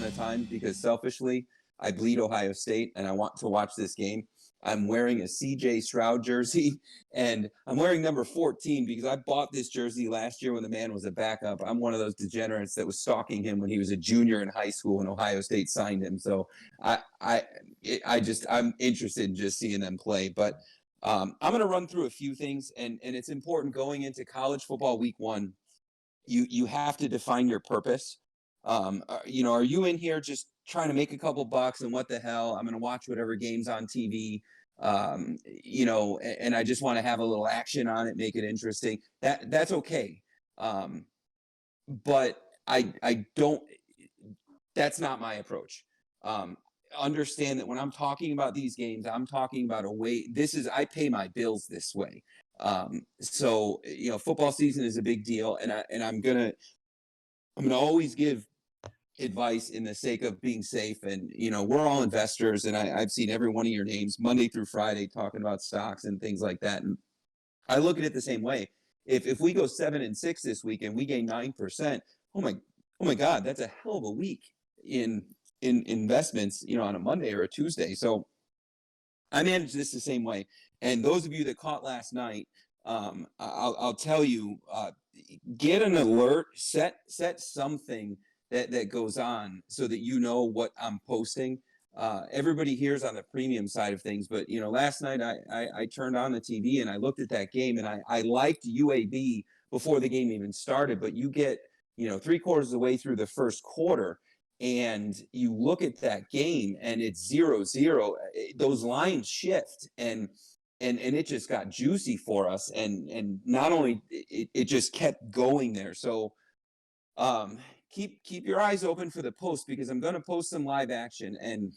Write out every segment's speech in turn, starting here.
ton of time because selfishly, I bleed Ohio State and I want to watch this game. I'm wearing a CJ Stroud jersey and I'm wearing number 14 because I bought this jersey last year when the man was a backup. I'm one of those degenerates that was stalking him when he was a junior in high school and Ohio State signed him. So I'm interested in just seeing them play. But I'm going to run through a few things, and it's important going into college football week 1. You have to define your purpose. Are you in here just trying to make a couple bucks and what the hell? I'm going to watch whatever games on TV. And I just want to have a little action on it, make it interesting. That's okay. But I don't. That's not my approach. Understand that when I'm talking about these games, I'm talking about a way. I pay my bills this way. So football season is a big deal, and I'm gonna always give advice in the sake of being safe. And we're all investors, and I've seen every one of your names Monday through Friday talking about stocks and things like that. And I look at it the same way. If we go 7-6 this week and we gain 9%, oh my God, that's a hell of a week in investments, on a Monday or a Tuesday. So I manage this the same way. And those of you that caught last night, I'll tell you, get an alert, set something that goes on so that you know what I'm posting. Everybody here is on the premium side of things, but last night I turned on the TV and I looked at that game, and I liked UAB before the game even started. But you get 3/4 of the way through the first quarter, and you look at that game and it's 0-0. Those lines shift, and it just got juicy for us. And not only it just kept going there. So keep your eyes open for the post, because I'm going to post some live action. And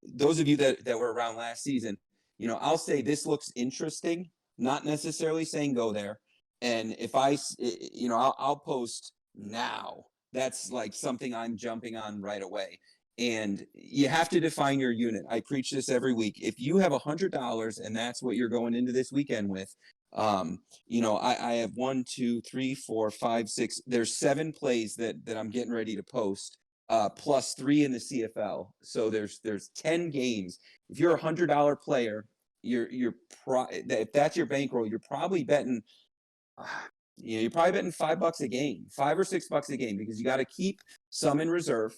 those of you that were around last season, I'll say this looks interesting, not necessarily saying go there. And if I'll post now. That's like something I'm jumping on right away. And you have to define your unit. I preach this every week. If you have $100 and that's what you're going into this weekend with, I have 1, 2, 3, 4, 5, 6. There's 7 plays that I'm getting ready to post, plus 3 in the CFL. So there's 10 games. If you're a $100 player, if that's your bankroll, you're probably betting. You're probably betting $5 a game, $5 or $6 a game, because you got to keep some in reserve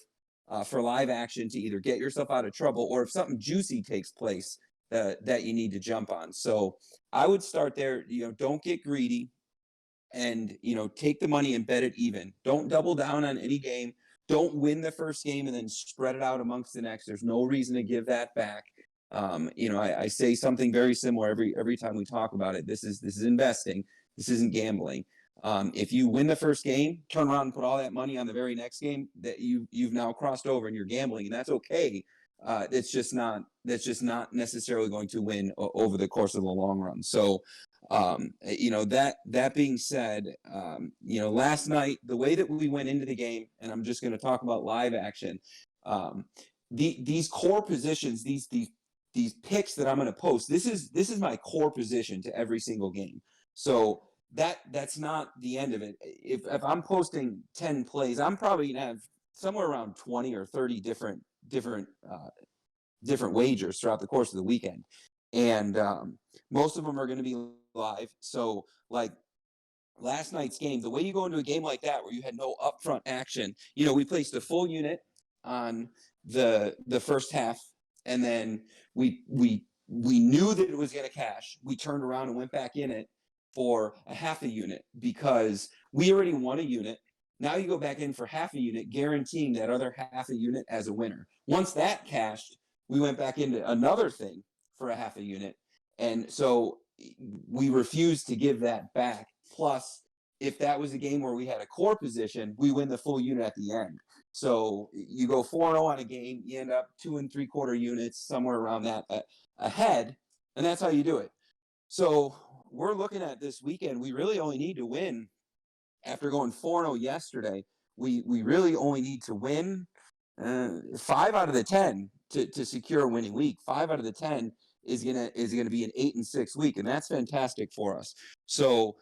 for live action to either get yourself out of trouble, or if something juicy takes place that you need to jump on. So I would start there. Don't get greedy, and take the money and bet it even. Don't double down on any game. Don't win the first game and then spread it out amongst the next. There's no reason to give that back. I say something very similar every time we talk about it. This is investing. This isn't gambling. If you win the first game, turn around and put all that money on the very next game that you've now crossed over, and you're gambling, and that's okay. That's just not necessarily going to win over the course of the long run. So, that being said, last night, the way that we went into the game, and I'm just going to talk about live action. These core positions, these picks that I'm going to post, this is my core position to every single game. So that's not the end of it. If I'm posting 10 plays, I'm probably gonna have somewhere around 20 or 30 different wagers throughout the course of the weekend, and most of them are going to be live. So like last night's game, the way you go into a game like that where you had no upfront action, we placed a full unit on the first half, and then we knew that it was going to cash. We turned around and went back in it for a half a unit because we already won a unit. Now you go back in for half a unit, guaranteeing that other half a unit as a winner. Once that cashed, we went back into another thing for a half a unit. And so we refused to give that back. Plus, if that was a game where we had a core position, we win the full unit at the end. So you go 4-0 on a game, you end up 2 3/4 units, somewhere around that ahead, and that's how you do it. So we're looking at this weekend. We really only need to win. After going 4-0 yesterday, we really only need to win 5 out of the 10 to secure a winning week. 5 out of the 10 is gonna be an 8-6 week, and that's fantastic for us. So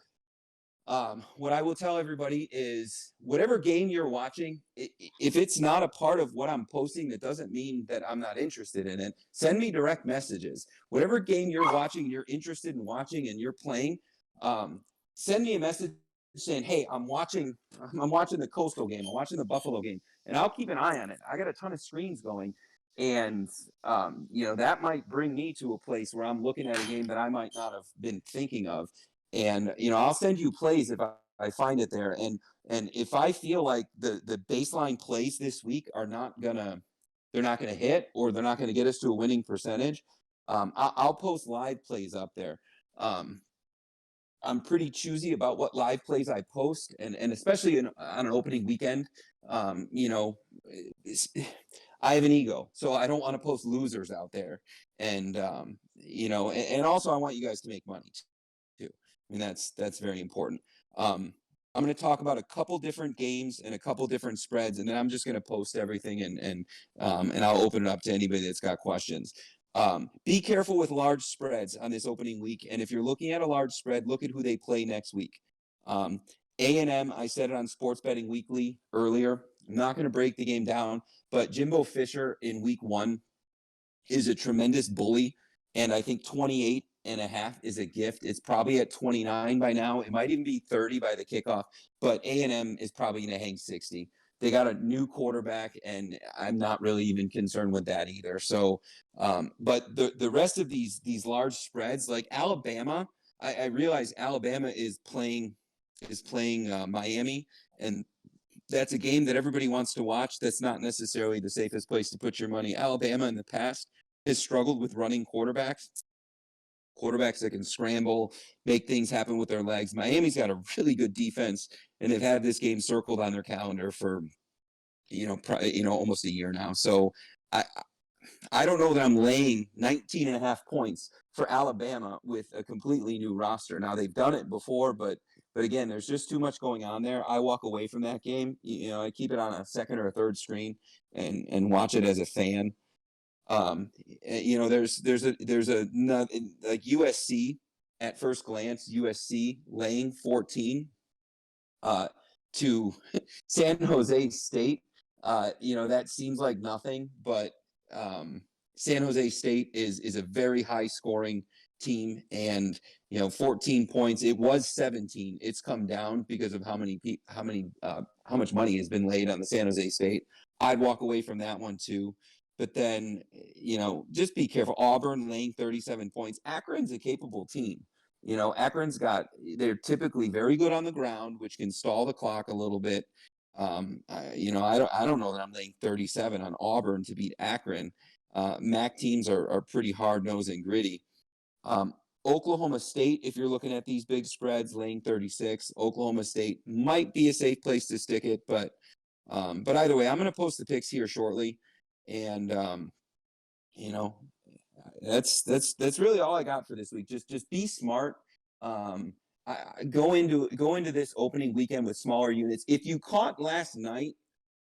What I will tell everybody is whatever game you're watching, if it's not a part of what I'm posting, that doesn't mean that I'm not interested in it. Send me direct messages. Whatever game you're watching, you're interested in watching, and you're playing, um, send me a message saying, "Hey, I'm watching the Coastal game. I'm watching the Buffalo game," and I'll keep an eye on it. I got a ton of screens going, and that might bring me to a place where I'm looking at a game that I might not have been thinking of. And I'll send you plays if I find it there. And if I feel like the baseline plays this week are not gonna they're not gonna hit, or they're not gonna get us to a winning percentage, I'll post live plays up there. Um, I'm pretty choosy about what live plays I post, and especially on an opening weekend. Um, you know, I have an ego, so I don't want to post losers out there, and also I want you guys to make money too. I mean, that's very important. Um, I'm going to talk about a couple different games and a couple different spreads, and then I'm just going to post everything, and I'll open it up to anybody that's got questions. Be careful with large spreads on this opening week, and if you're looking at a large spread, look at who they play next week. A&M, I said it on Sports Betting Weekly earlier. I'm not going to break the game down, but Jimbo Fisher in week 1 is a tremendous bully, and I think 28.5 is a gift. It's probably at 29 by now. It might even be 30 by the kickoff, but A&M is probably going to hang 60. They got a new quarterback, and I'm not really even concerned with that either. So, but the rest of these large spreads, like Alabama, I realize Alabama is playing Miami, and that's a game that everybody wants to watch. That's not necessarily the safest place to put your money. Alabama in the past has struggled with running quarterbacks that can scramble, make things happen with their legs. Miami's got a really good defense, and they've had this game circled on their calendar for almost a year now. So I I don't know that I'm laying 19.5 points for Alabama with a completely new roster. Now they've done it before, but again, there's just too much going on there. I walk away from that game. I keep it on a second or a third screen and watch it as a fan. There's a like USC at first glance, USC laying 14 to San Jose State. That seems like nothing, but San Jose State is a very high scoring team, and 14 points. It was 17. It's come down because of how much money has been laid on the San Jose State. I'd walk away from that one too. But then, just be careful. Auburn laying 37 points. Akron's a capable team. They're typically very good on the ground, which can stall the clock a little bit. I don't know that I'm laying 37 on Auburn to beat Akron. MAC teams are pretty hard nosed and gritty. Oklahoma State, if you're looking at these big spreads, laying 36. Oklahoma State might be a safe place to stick it, but either way, I'm going to post the picks here shortly, and that's really all I got for this week. Just be smart. Go into this opening weekend with smaller units. If you caught last night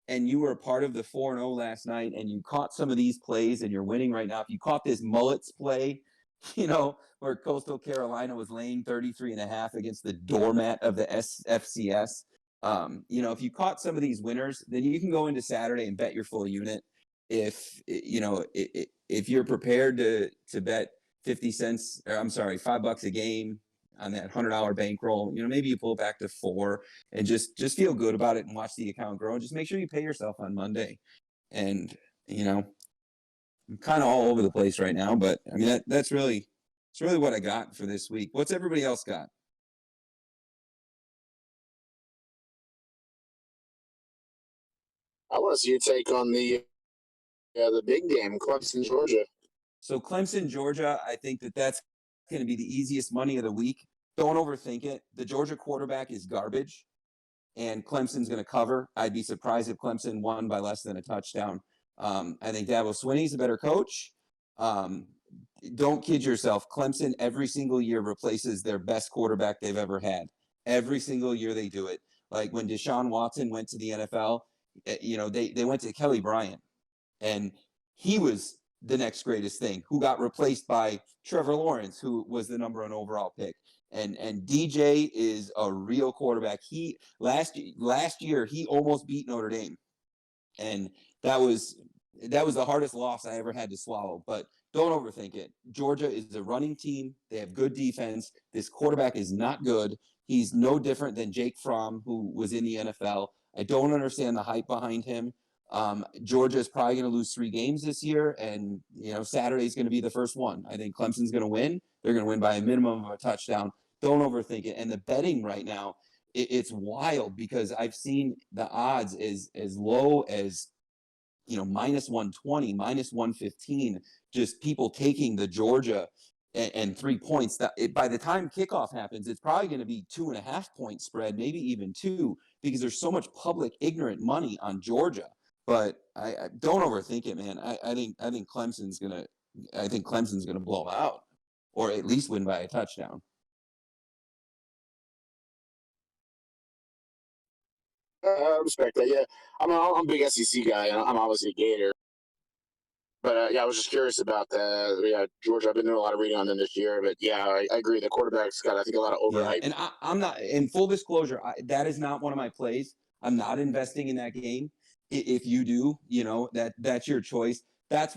and you were a part of the 4-0 last night, and you caught some of these plays and you're winning right now, if you caught this Mullets play, where Coastal Carolina was laying 33.5 against the doormat of the FCS, if you caught some of these winners, then you can go into Saturday and bet your full unit. If you're prepared to bet 50 cents, or I'm sorry, $5 a game on that $100 bankroll, maybe you pull back to 4 and just feel good about it and watch the account grow, and just make sure you pay yourself on Monday. And I'm kind of all over the place right now, but I mean that's really what I got for this week. What's everybody else got? I want to see your take on the big game, Clemson, Georgia. So Clemson, Georgia, I think that's going to be the easiest money of the week. Don't overthink it. The Georgia quarterback is garbage, and Clemson's going to cover. I'd be surprised if Clemson won by less than a touchdown. I think Dabo Swinney's a better coach. Don't kid yourself. Clemson every single year replaces their best quarterback they've ever had. Every single year they do it. Like when Deshaun Watson went to the NFL, they went to Kelly Bryant, and he was the next greatest thing, who got replaced by Trevor Lawrence, who was the number 1 overall pick. And DJ is a real quarterback. He last year he almost beat Notre Dame, and that was the hardest loss I ever had to swallow. But don't overthink it. Georgia is a running team. They have good defense. This quarterback is not good. He's no different than Jake Fromm, who was in the NFL. I don't understand the hype behind him. Georgia is probably going to lose 3 games this year, and Saturday's going to be the first one. I think Clemson's going to win. They're going to win by a minimum of a touchdown. Don't overthink it. And the betting right now, it's wild because I've seen the odds as low as minus 120, minus 115. Just people taking the Georgia and 3 points. By the time kickoff happens, it's probably going to be 2.5 point spread, maybe even 2, because there's so much public ignorant money on Georgia. But I don't overthink it, man. I think Clemson's gonna blow them out, or at least win by a touchdown. I respect that. Yeah, I'm a big SEC guy, and I'm obviously a Gator. But I was just curious about that. Yeah, Georgia. I've been doing a lot of reading on them this year, but yeah, I agree. The quarterback's got, I think, a lot of overhype. And I'm not. In full disclosure, that is not one of my plays. I'm not investing in that game. If you do, that's your choice. That's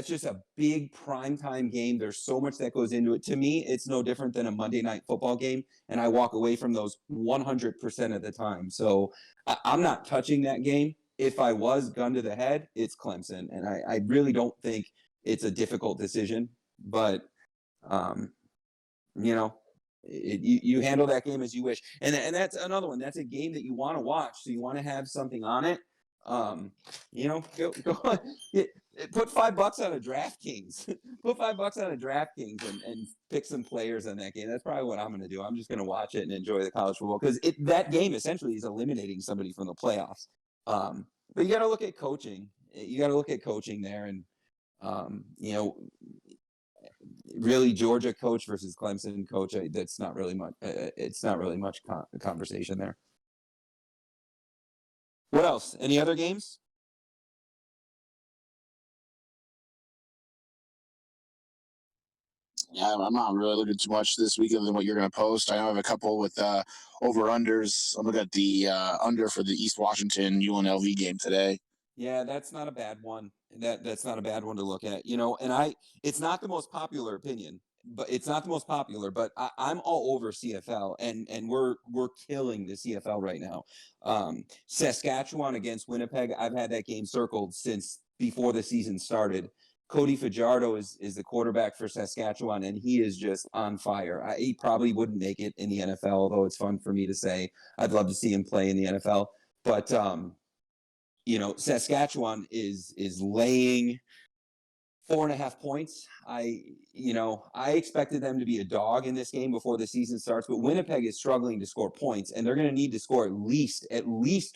just a big primetime game. There's so much that goes into it. To me, it's no different than a Monday night football game, and I walk away from those 100% of the time. So I'm not touching that game. If I was gun to the head, it's Clemson, and I really don't think it's a difficult decision. But you handle that game as you wish, and that's another one. That's a game that you want to watch, so you want to have something on it. Go put $5 on a DraftKings. Put $5 on a DraftKings and pick some players on that game. That's probably what I'm going to do. I'm just going to watch it and enjoy the college football because that game essentially is eliminating somebody from the playoffs. But you got to look at coaching. You got to look at coaching there, and really Georgia coach versus Clemson coach. That's not really much. It's not really much conversation there. What else? Any other games? Yeah, I'm not really looking too much this weekend than what you're going to post. I know I have a couple with over-unders. I'm looking at the under for the East Washington UNLV game today. Yeah, that's not a bad one. That's not a bad one to look at. And it's not the most popular opinion, but it's not the most popular, but I'm all over CFL, and we're killing the CFL right now. Saskatchewan against Winnipeg, I've had that game circled since before the season started. Cody Fajardo is the quarterback for Saskatchewan, and he is just on fire. He probably wouldn't make it in the NFL, although it's fun for me to say. I'd love to see him play in the NFL. But, Saskatchewan is laying 4.5 points. I expected them to be a dog in this game before the season starts, but Winnipeg is struggling to score points, and they're going to need to score at least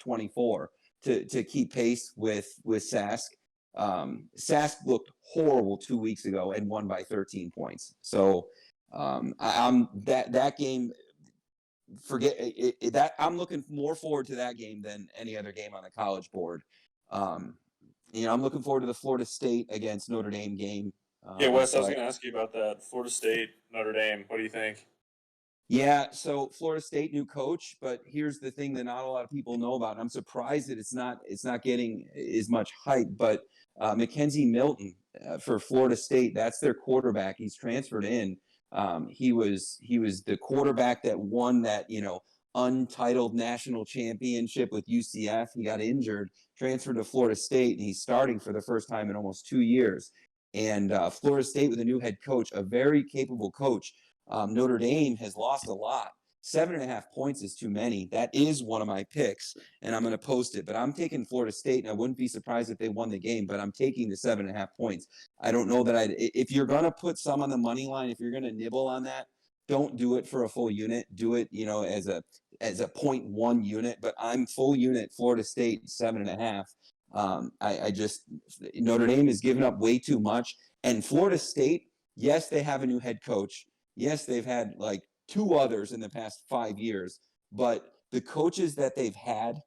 24 to keep pace with Sask. Sask looked horrible 2 weeks ago and won by 13 points. So I'm that game. Forget it, that I'm looking more forward to that game than any other game on the college board. I'm looking forward to the Florida State against Notre Dame game. Wes, I was going to ask you about that. Florida State, Notre Dame. What do you think? Yeah, so Florida State, new coach, but here's the thing that not a lot of people know about. I'm surprised that it's not getting as much hype, but Mackenzie Milton for Florida State, that's their quarterback. He's transferred in. He was the quarterback that won that untitled national championship with UCF. He got injured, transferred to Florida State, and he's starting for the first time in almost 2 years. And Florida State with a new head coach, a very capable coach. Notre Dame has lost a lot. 7.5 points is too many. That is one of my picks, and I'm going to post it. But I'm taking Florida State, and I wouldn't be surprised if they won the game. But I'm taking the 7.5 points. I don't know that if you're going to put some on the money line, if you're going to nibble on that, don't do it for a full unit. Do it, as a 0.1 unit. But I'm full unit. Florida State 7.5. I just Notre Dame has given up way too much, and Florida State. Yes, they have a new head coach. Yes, they've had like 2 others in the past 5 years, but the coaches that they've had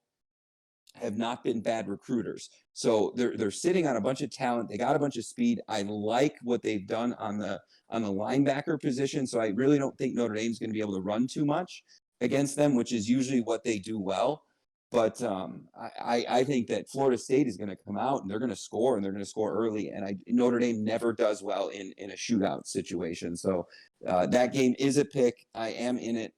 have not been bad recruiters. So they're sitting on a bunch of talent. They got a bunch of speed. I like what they've done on the linebacker position. So I really don't think Notre Dame's going to be able to run too much against them, which is usually what they do well. But I think that Florida State is going to come out and they're going to score, and they're going to score early. And Notre Dame never does well in a shootout situation. So that game is a pick. I am in it.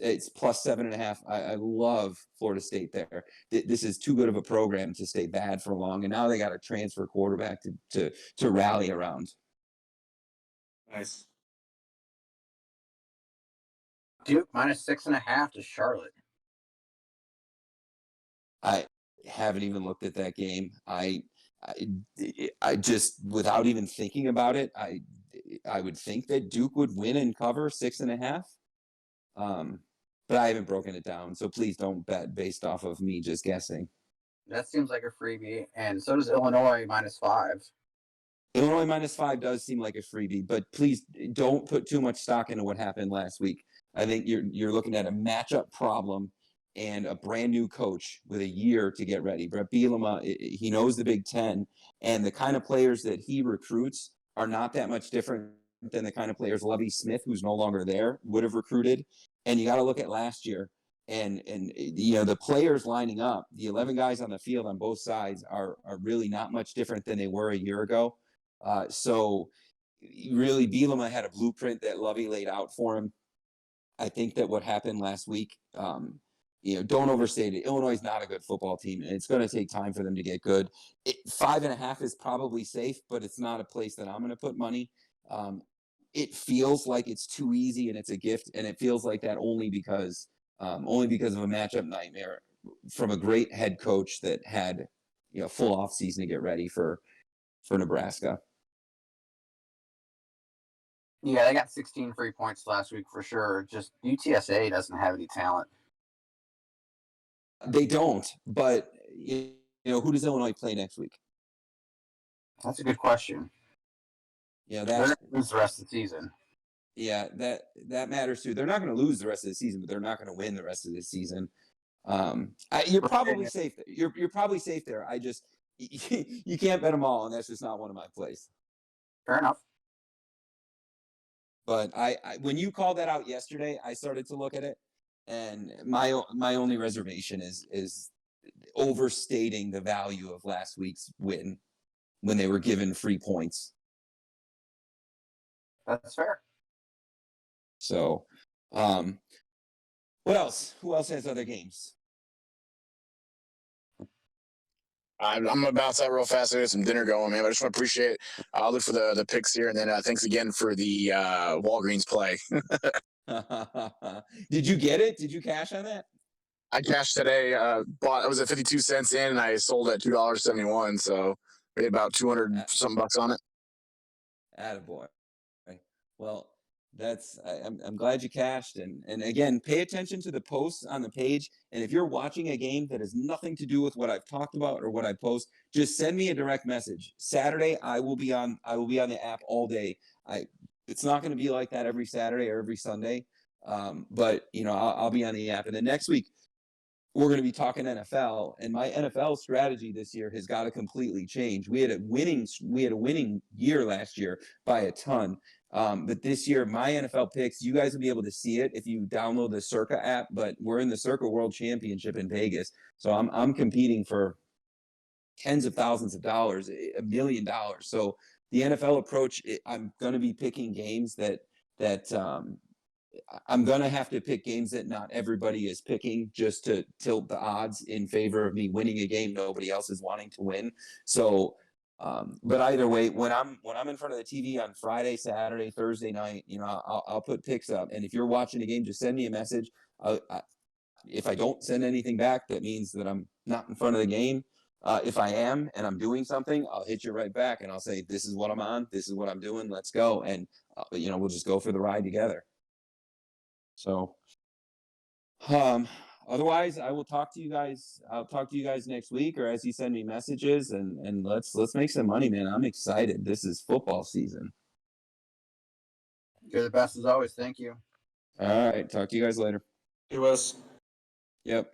It's plus 7.5. I love Florida State there. This is too good of a program to stay bad for long, and now they got a transfer quarterback to rally around. Nice. Duke minus 6.5 to Charlotte. I haven't even looked at that game. I just, without even thinking about it, I would think that Duke would win and cover 6.5. But I haven't broken it down, so please don't bet based off of me just guessing. That seems like a freebie, and so does Illinois minus 5. Illinois minus 5 does seem like a freebie, but please don't put too much stock into what happened last week. I think you're looking at a matchup problem and a brand new coach with a year to get ready. Brett Bielema, he knows the Big Ten, and the kind of players that he recruits are not that much different than the kind of players Lovie Smith, who's no longer there, would have recruited. And you got to look at last year, and the players lining up, the 11 guys on the field on both sides are really not much different than they were a year ago. So really, Bielema had a blueprint that Lovie laid out for him. I think that what happened last week, don't overstate it. Illinois is not a good football team, and it's going to take time for them to get good. 5.5 is probably safe, but it's not a place that I'm going to put money. It feels like it's too easy and it's a gift, and it feels like that only because of a matchup nightmare from a great head coach that had full off season to get ready for Nebraska. Yeah, they got 16 free points last week for sure. Just UTSA doesn't have any talent. They don't, but who does Illinois play next week? That's a good question. Yeah, they're going to lose the rest of the season. Yeah, that matters too. They're not going to lose the rest of the season, but they're not going to win the rest of the season. You're probably safe. You're probably safe there. I just you can't bet them all, and that's just not one of my plays. Fair enough. But I when you called that out yesterday, I started to look at it, and my only reservation is overstating the value of last week's win when they were given free points. That's fair. So, what else? Who else has other games? I'm going to bounce out real fast. I got some dinner going, man. But I just want to appreciate it. I'll look for the picks here. And then thanks again for the Walgreens play. Did you get it? Did you cash on that? I cashed today. I was at 52 cents in, and I sold at $2.71. So we had about 200 something bucks on it. Attaboy. Well, I'm glad you cashed, and again, pay attention to the posts on the page. And if you're watching a game that has nothing to do with what I've talked about or what I post, just send me a direct message. Saturday, I will be on the app all day. It's not going to be like that every Saturday or every Sunday, but I'll be on the app. And then next week, we're going to be talking NFL, and my NFL strategy this year has got to completely change. We had a winning year last year by a ton. But this year, my NFL picks, you guys will be able to see it if you download the Circa app, but we're in the Circa World Championship in Vegas. So I'm competing for tens of thousands of dollars, $1 million. So the NFL approach, I'm going to be picking games that I'm going to have to pick games that not everybody is picking just to tilt the odds in favor of me winning a game nobody else is wanting to win. So, but either way, when I'm in front of the TV on Friday, Saturday, Thursday night, I'll put picks up. And if you're watching a game, just send me a message. If I don't send anything back, that means that I'm not in front of the game. If I am and I'm doing something, I'll hit you right back and I'll say, this is what I'm on. This is what I'm doing. Let's go. And, we'll just go for the ride together. So, otherwise, I will talk to you guys. I'll talk to you guys next week, or as you send me messages, and let's make some money, man. I'm excited. This is football season. You're the best as always. Thank you. All right. Talk to you guys later. Hey, Wes. Yep.